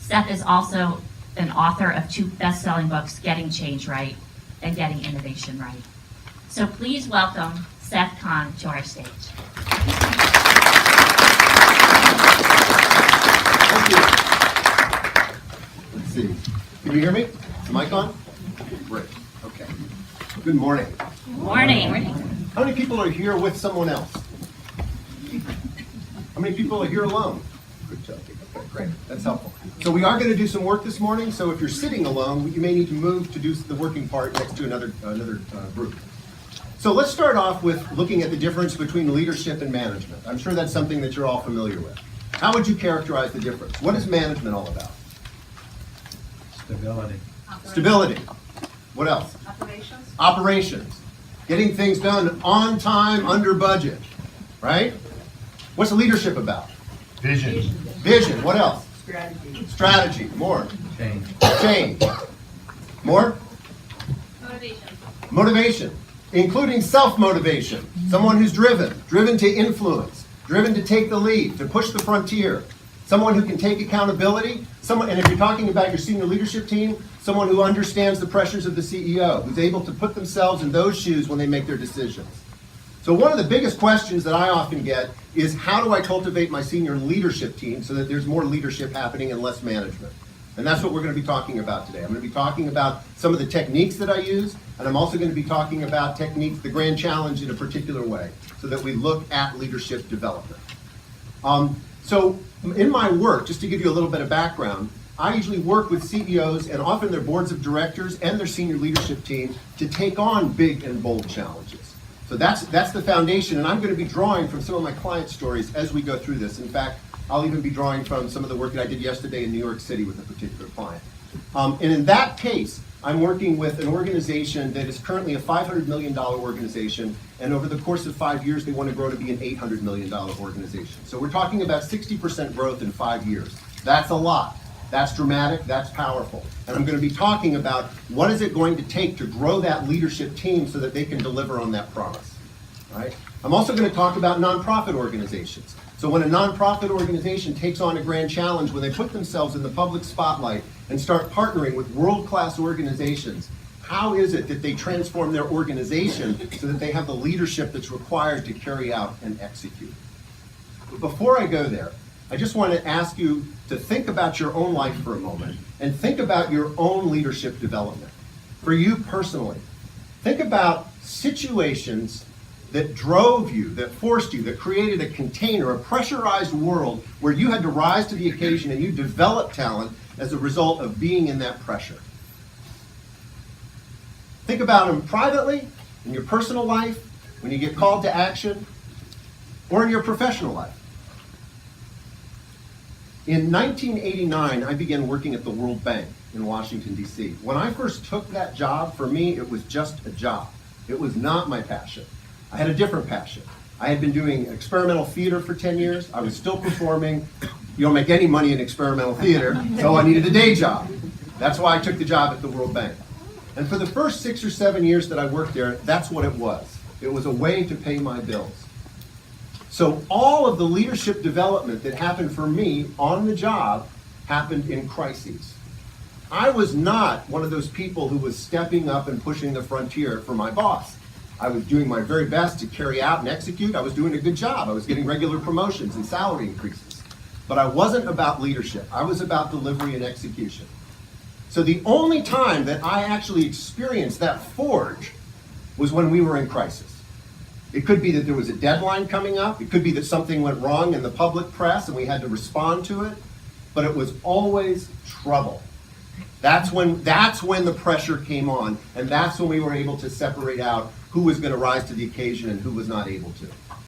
Seth is also an author of 2 best-selling books, Getting Change Right and Getting Innovation Right. So please welcome Seth Kahn to our stage. Thank you. Let's see. Can you hear me? Is the mic on? Great. Okay. Good morning. Morning. How many people are here with someone else? How many people are here alone? Good job. Okay, great. That's helpful. So we are going to do some work this morning. So if you're sitting alone, you may need to move to do the working part next to another group. So let's start off with looking at the difference between leadership and management. I'm sure that's something that you're all familiar with. How would you characterize the difference? What is management all about? Stability. Stability. What else? Operations. Getting things done on time, under budget. Right? What's leadership about? Vision. Vision. What else? Strategy. Strategy. More. Change. Change. More? Motivation. Including self-motivation. Someone who's driven to influence, driven to take the lead, to push the frontier. Someone who can take accountability. And if you're talking about your senior leadership team, someone who understands the pressures of the CEO, who's able to put themselves in those shoes when they make their decisions. So one of the biggest questions that I often get is, how do I cultivate my senior leadership team so that there's more leadership happening and less management? And that's what we're going to be talking about today. I'm going to be talking about some of the techniques that I use, and I'm also going to be talking about techniques, the grand challenge in a particular way, so that we look at leadership development. So in my work, just to give you a little bit of background, I usually work with CEOs and often their boards of directors and their senior leadership team to take on big and bold challenges. So that's the foundation, and I'm going to be drawing from some of my client stories as we go through this. In fact, I'll even be drawing from some of the work that I did yesterday in New York City with a particular client. And in that case, I'm working with an organization that is currently a $500 million organization, and over the course of 5 years, they want to grow to be an $800 million organization. So we're talking about 60% growth in 5 years. That's a lot. That's dramatic, that's powerful. And I'm going to be talking about what is it going to take to grow that leadership team so that they can deliver on that promise. All right? I'm also going to talk about nonprofit organizations. So when a nonprofit organization takes on a grand challenge, when they put themselves in the public spotlight and start partnering with world-class organizations, how is it that they transform their organization so that they have the leadership that's required to carry out and execute? But before I go there, I just want to ask you to think about your own life for a moment and think about your own leadership development. For you personally, think about situations that drove you, that forced you, that created a container, a pressurized world where you had to rise to the occasion and you developed talent as a result of being in that pressure. Think about them privately, in your personal life, when you get called to action, or in your professional life. In 1989, I began working at the World Bank in Washington, D.C. When I first took that job, for me, it was just a job. It was not my passion. I had a different passion. I had been doing experimental theater for 10 years. I was still performing. You don't make any money in experimental theater, so I needed a day job. That's why I took the job at the World Bank. And for the first 6 or 7 years that I worked there, that's what it was. It was a way to pay my bills. So all of the leadership development that happened for me on the job happened in crises. I was not one of those people who was stepping up and pushing the frontier for my boss. I was doing my very best to carry out and execute. I was doing a good job. I was getting regular promotions and salary increases. But I wasn't about leadership. I was about delivery and execution. So the only time that I actually experienced that forge was when we were in crisis. It could be that there was a deadline coming up. It could be that something went wrong in the public press and we had to respond to it. But it was always trouble. That's when the pressure came on, and that's when we were able to separate out who was going to rise to the occasion and who was not able to.